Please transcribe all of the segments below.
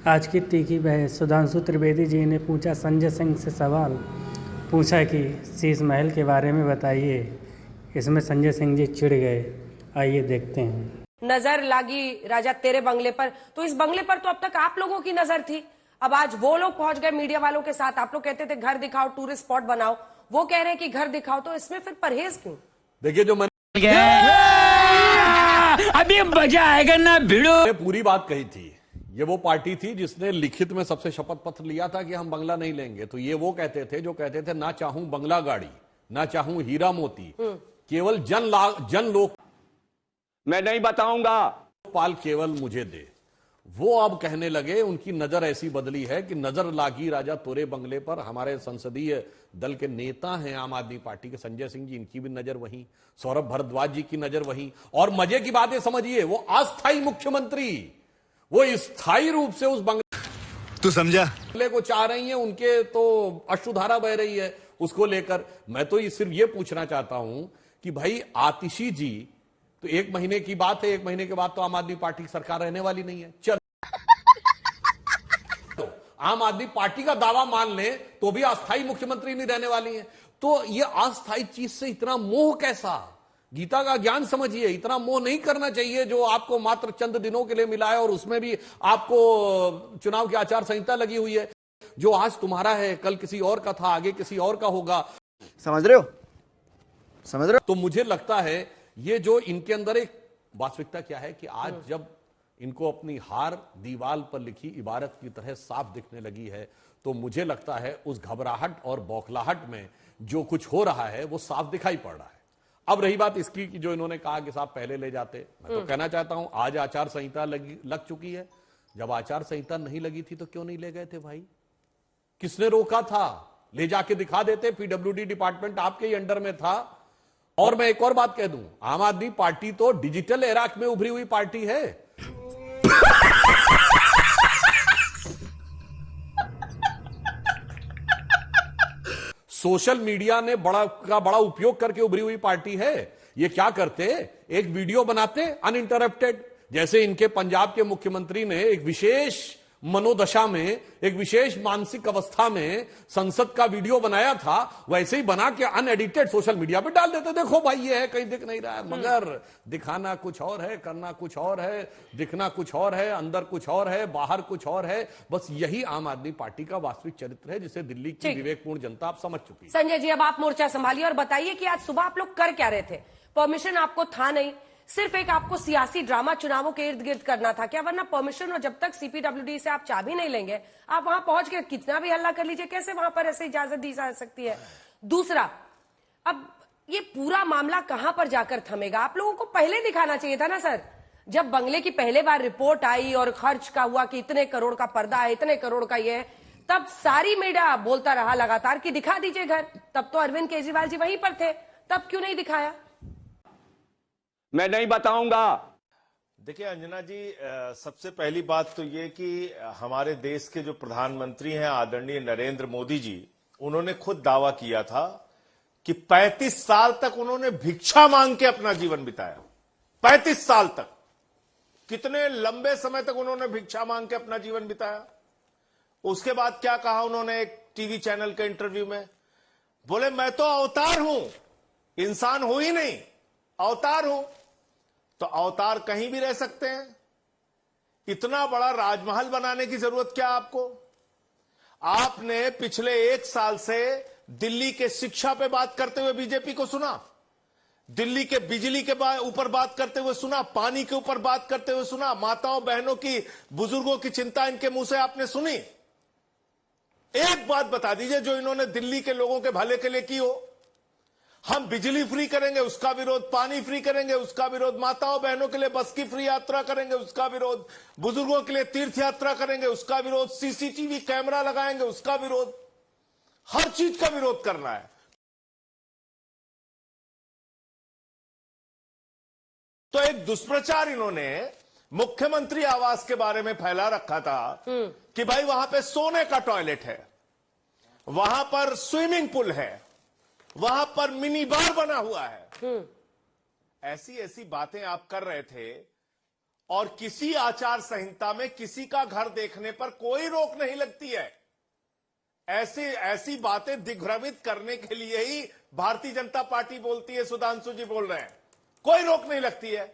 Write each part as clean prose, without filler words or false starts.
आज की तीखी बहस। सुधांशु त्रिवेदी जी ने पूछा संजय सिंह से सवाल, पूछा कि शीश महल के बारे में बताइए। इसमें संजय सिंह जी चिढ़ गए। आइए देखते हैं। नजर लागी राजा तेरे बंगले पर, तो इस बंगले पर तो अब तक आप लोगों की नजर थी। अब आज वो लोग पहुंच गए मीडिया वालों के साथ। आप लोग कहते थे घर दिखाओ, टूरिस्ट स्पॉट बनाओ, वो कह रहे हैं कि घर दिखाओ, तो इसमें फिर परहेज क्यों? देखिए, जो मैंने अभी मजा आएगा ना भिड़ो। पूरी बात कही थी, ये वो पार्टी थी जिसने लिखित में सबसे शपथ पत्र लिया था कि हम बंगला नहीं लेंगे। तो ये वो कहते थे जो कहते थे ना चाहूं बंगला गाड़ी, ना चाहूं हीरा मोती, केवल जन लोक मैं नहीं बताऊंगा, पाल केवल मुझे दे। वो अब कहने लगे, उनकी नजर ऐसी बदली है कि नजर लागी राजा तोरे बंगले पर। हमारे संसदीय दल के नेता हैं आम आदमी पार्टी के संजय सिंह जी, इनकी भी नजर वहीं, सौरभ भारद्वाज जी की नजर वहीं। और मजे की बात है, समझिए, वो अस्थायी मुख्यमंत्री, वो स्थायी रूप से उस बंगले, तू समझा, को चाह रही हैं। उनके तो अश्रुधारा बह रही है उसको लेकर। मैं तो सिर्फ ये पूछना चाहता हूं कि भाई आतिशी जी, तो 1 महीने की बात है, 1 महीने के बाद तो आम आदमी पार्टी की सरकार रहने वाली नहीं है। चलो आम आदमी पार्टी का दावा मान ले तो भी अस्थायी मुख्यमंत्री नहीं रहने वाली है। तो ये अस्थायी चीज से इतना मोह कैसा? गीता का ज्ञान समझिए, इतना मोह नहीं करना चाहिए जो आपको मात्र चंद दिनों के लिए मिला है, और उसमें भी आपको चुनाव की आचार संहिता लगी हुई है। जो आज तुम्हारा है कल किसी और का था, आगे किसी और का होगा। समझ रहे हो? समझ रहे हो? तो मुझे लगता है ये जो इनके अंदर एक वास्तविकता क्या है कि आज जब इनको अपनी हार दीवार पर लिखी इबारत की तरह साफ दिखने लगी है, तो मुझे लगता है उस घबराहट और बौखलाहट में जो कुछ हो रहा है वो साफ दिखाई पड़ रहा है। अब रही बात इसकी कि जो इन्होंने कहा कि साहब पहले ले जाते, मैं तो कहना चाहता हूं आज आचार संहिता लग चुकी है। जब आचार संहिता नहीं लगी थी तो क्यों नहीं ले गए थे भाई? किसने रोका था? ले जाके दिखा देते। पीडब्ल्यूडी डिपार्टमेंट आपके ही अंडर में था। और मैं एक और बात कह दूं, आम आदमी पार्टी तो डिजिटल एरा में उभरी हुई पार्टी है। सोशल मीडिया ने बड़ा उपयोग करके उभरी हुई पार्टी है। ये क्या करते, एक वीडियो बनाते अनइंटरप्टेड, जैसे इनके पंजाब के मुख्यमंत्री ने एक विशेष मनोदशा में, एक विशेष मानसिक अवस्था में संसद का वीडियो बनाया था, वैसे ही बना के अनएडिटेड सोशल मीडिया पे डाल देते। देखो भाई ये है, कहीं दिख नहीं रहा है, मगर दिखाना कुछ और है, करना कुछ और है, दिखना कुछ और है, अंदर कुछ और है, बाहर कुछ और है। बस यही आम आदमी पार्टी का वास्तविक चरित्र है, जिसे दिल्ली की विवेकपूर्ण जनता आप समझ चुकी है। संजय जी, अब आप मोर्चा संभालिए और बताइए कि आज सुबह आप लोग कर क्या रहे थे? परमिशन आपको था नहीं, सिर्फ एक आपको सियासी ड्रामा चुनावों के इर्द गिर्द करना था क्या? वरना परमिशन, और जब तक सीपीडब्ल्यूडी से आप चाबी नहीं लेंगे, आप वहां पहुंच के कितना भी हल्ला कर लीजिए, कैसे वहां पर ऐसे इजाजत दी जा सकती है? दूसरा, अब ये पूरा मामला कहां पर जाकर थमेगा? आप लोगों को पहले दिखाना चाहिए था ना सर। जब बंगले की पहले बार रिपोर्ट आई और खर्च का हुआ कि इतने करोड़ का पर्दा है, इतने करोड़ का ये है, तब सारी मीडिया बोलता रहा लगातार कि दिखा दीजिए घर। तब तो अरविंद केजरीवाल जी वहीं पर थे, तब क्यों नहीं दिखाया? मैं नहीं बताऊंगा। देखिए अंजना जी, सबसे पहली बात तो ये कि हमारे देश के जो प्रधानमंत्री हैं आदरणीय नरेंद्र मोदी जी, उन्होंने खुद दावा किया था कि 35 साल तक उन्होंने भिक्षा मांग के अपना जीवन बिताया। 35 साल तक, कितने लंबे समय तक उन्होंने भिक्षा मांग के अपना जीवन बिताया। उसके बाद क्या कहा उन्होंने एक टीवी चैनल के इंटरव्यू में? बोले मैं तो अवतार हूं, इंसान हूं ही नहीं, अवतार हूं। तो अवतार कहीं भी रह सकते हैं। इतना बड़ा राजमहल बनाने की जरूरत क्या आपको? आपने पिछले 1 साल से दिल्ली के शिक्षा पे बात करते हुए बीजेपी को सुना, दिल्ली के बिजली के ऊपर बात करते हुए सुना, पानी के ऊपर बात करते हुए सुना, माताओं बहनों की, बुजुर्गों की चिंता इनके मुंह से आपने सुनी। एक बात बता दीजिए जो इन्होंने दिल्ली के लोगों के भले के लिए की हो। हम बिजली फ्री करेंगे, उसका विरोध, पानी फ्री करेंगे, उसका विरोध, माताओं बहनों के लिए बस की फ्री यात्रा करेंगे, उसका विरोध, बुजुर्गों के लिए तीर्थ यात्रा करेंगे, उसका विरोध, सीसीटीवी कैमरा लगाएंगे, उसका विरोध, हर चीज का विरोध करना है। तो एक दुष्प्रचार इन्होंने मुख्यमंत्री आवास के बारे में फैला रखा था कि भाई वहां पे सोने का टॉयलेट है, वहां पर स्विमिंग पूल है, वहां पर मिनी बार बना हुआ है। ऐसी ऐसी बातें आप कर रहे थे और किसी आचार संहिता में किसी का घर देखने पर कोई रोक नहीं लगती है। ऐसी बातें दिग्भ्रमित करने के लिए ही भारतीय जनता पार्टी बोलती है, सुधांशु जी बोल रहे हैं, कोई रोक नहीं लगती है।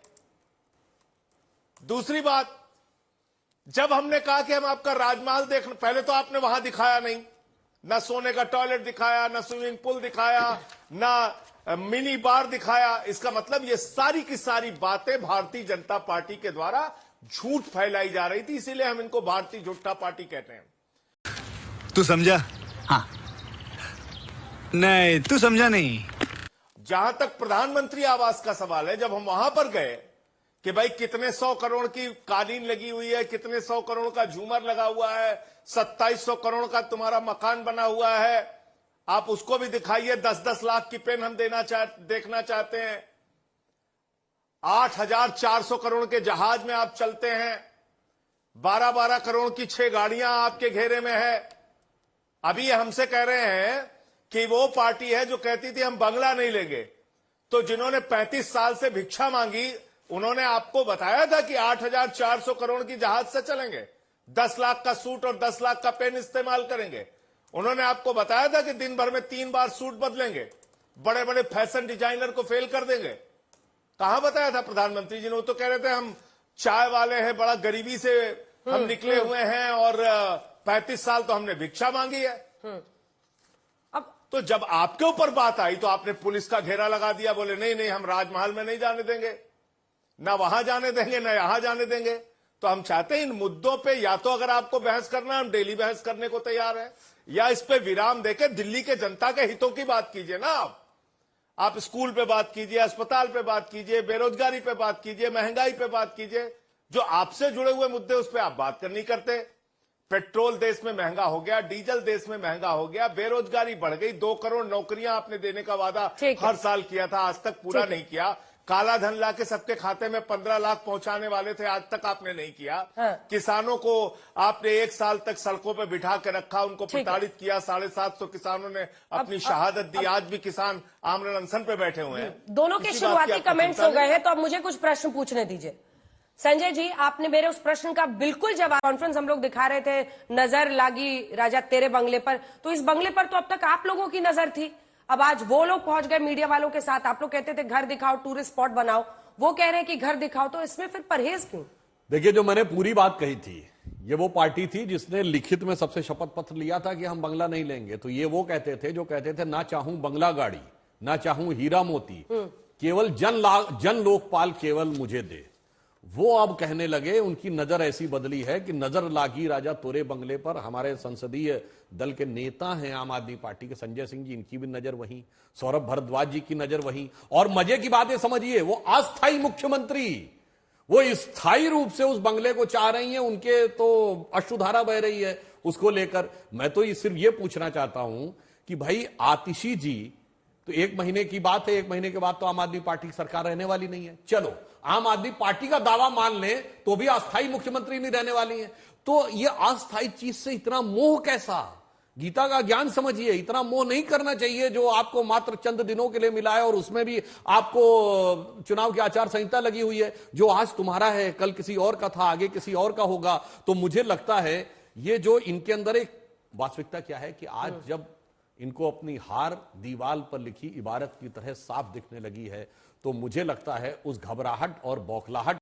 दूसरी बात, जब हमने कहा कि हम आपका राजमहल देखना, पहले तो आपने वहां दिखाया नहीं, ना सोने का टॉयलेट दिखाया, ना स्विमिंग पूल दिखाया, ना मिनी बार दिखाया। इसका मतलब ये सारी की सारी बातें भारतीय जनता पार्टी के द्वारा झूठ फैलाई जा रही थी, इसीलिए हम इनको भारतीय झूठा पार्टी कहते हैं। तू समझा? हाँ। नहीं, तू समझा नहीं। जहां तक प्रधानमंत्री आवास का सवाल है, जब हम वहां पर गए कि भाई कितने 100 करोड़ की कालीन लगी हुई है, कितने 100 करोड़ का झूमर लगा हुआ है, 2700 करोड़ का तुम्हारा मकान बना हुआ है, आप उसको भी दिखाइए। 10-10 लाख की पेन हम देखना चाहते हैं। 8400 करोड़ के जहाज में आप चलते हैं, 12-12 करोड़ की 6 गाड़ियां आपके घेरे में है। अभी हमसे कह रहे हैं कि वो पार्टी है जो कहती थी हम बंगला नहीं लेंगे, तो जिन्होंने 35 साल से भिक्षा मांगी उन्होंने आपको बताया था कि 8400 करोड़ की जहाज से चलेंगे, 10 लाख का सूट और 10 लाख का पेन इस्तेमाल करेंगे। उन्होंने आपको बताया था कि दिन भर में 3 बार सूट बदलेंगे, बड़े बड़े फैशन डिजाइनर को फेल कर देंगे। कहां बताया था प्रधानमंत्री जी ने? वो तो कह रहे थे हम चाय वाले हैं, बड़ा गरीबी से हम निकले हुए हैं और 35 साल तो हमने भिक्षा मांगी है। अब तो जब आपके ऊपर बात आई तो आपने पुलिस का घेरा लगा दिया, बोले नहीं नहीं हम राजमहल में नहीं जाने देंगे, ना वहां जाने देंगे ना यहां जाने देंगे। तो हम चाहते हैं इन मुद्दों पे या तो अगर आपको बहस करना, हम डेली बहस करने को तैयार है, या इस पे विराम देकर दिल्ली के जनता के हितों की बात कीजिए ना। आप स्कूल पे बात कीजिए, अस्पताल पे बात कीजिए, बेरोजगारी पे बात कीजिए, महंगाई पे बात कीजिए। जो आपसे जुड़े हुए मुद्दे उस पर आप बात नहीं करते। पेट्रोल देश में महंगा हो गया, डीजल देश में महंगा हो गया, बेरोजगारी बढ़ गई, 2 करोड़ नौकरियां आपने देने का वादा हर साल किया था, आज तक पूरा नहीं किया। काला धन लाके सबके खाते में 15 लाख पहुंचाने वाले थे, आज तक आपने नहीं किया। हाँ। किसानों को आपने 1 साल तक सड़कों पे बिठा के रखा, उनको प्रताड़ित किया। 750 किसानों ने अपनी शहादत दी, आज भी किसान आमरण अनशन पे बैठे हुए हैं। दोनों के शुरुआती कमेंट्स हो गए हैं, तो अब मुझे कुछ प्रश्न पूछने दीजिए। संजय जी, आपने मेरे उस प्रश्न का बिल्कुल जवाब, कॉन्फ्रेंस हम लोग दिखा रहे थे, नजर लागी राजा तेरे बंगले पर, तो इस बंगले पर तो अब तक आप लोगों की नजर थी। अब आज वो लोग पहुंच गए मीडिया वालों के साथ, आप लोग कहते थे घर दिखाओ, टूरिस्ट स्पॉट बनाओ, वो कह रहे हैं कि घर दिखाओ, तो इसमें फिर परहेज क्यों? देखिए, जो मैंने पूरी बात कही थी, ये वो पार्टी थी जिसने लिखित में सबसे शपथ पत्र लिया था कि हम बंगला नहीं लेंगे। तो ये वो कहते थे जो कहते थे ना चाहूं बंगला गाड़ी, ना चाहूं हीरा मोती, केवल जन लोकपाल केवल मुझे दे। वो अब कहने लगे, उनकी नजर ऐसी बदली है कि नजर लागी राजा तोरे बंगले पर। हमारे संसदीय दल के नेता हैं आम आदमी पार्टी के संजय सिंह जी, इनकी भी नजर वहीं, सौरभ भारद्वाज जी की नजर वहीं। और मजे की बात है, समझिए, वो अस्थायी मुख्यमंत्री, वो स्थायी रूप से उस बंगले को चाह रही हैं। उनके तो अश्रुधारा बह रही है उसको लेकर। मैं तो सिर्फ ये पूछना चाहता हूं कि भाई आतिशी जी, तो 1 महीने की बात है, 1 महीने के बाद तो आम आदमी पार्टी की सरकार रहने वाली नहीं है। चलो आम आदमी पार्टी का दावा मान लें तो भी अस्थायी मुख्यमंत्री नहीं रहने वाली है। तो ये अस्थायी चीज से इतना मोह कैसा? गीता का ज्ञान समझिए, इतना मोह नहीं करना चाहिए जो आपको मात्र चंद दिनों के लिए मिला है, और उसमें भी आपको चुनाव की आचार संहिता लगी हुई है। जो आज तुम्हारा है कल किसी और का था, आगे किसी और का होगा। तो मुझे लगता है ये जो इनके अंदर एक वास्तविकता क्या है कि आज जब इनको अपनी हार दीवाल पर लिखी इबारत की तरह साफ दिखने लगी है, तो मुझे लगता है उस घबराहट और बौखलाहट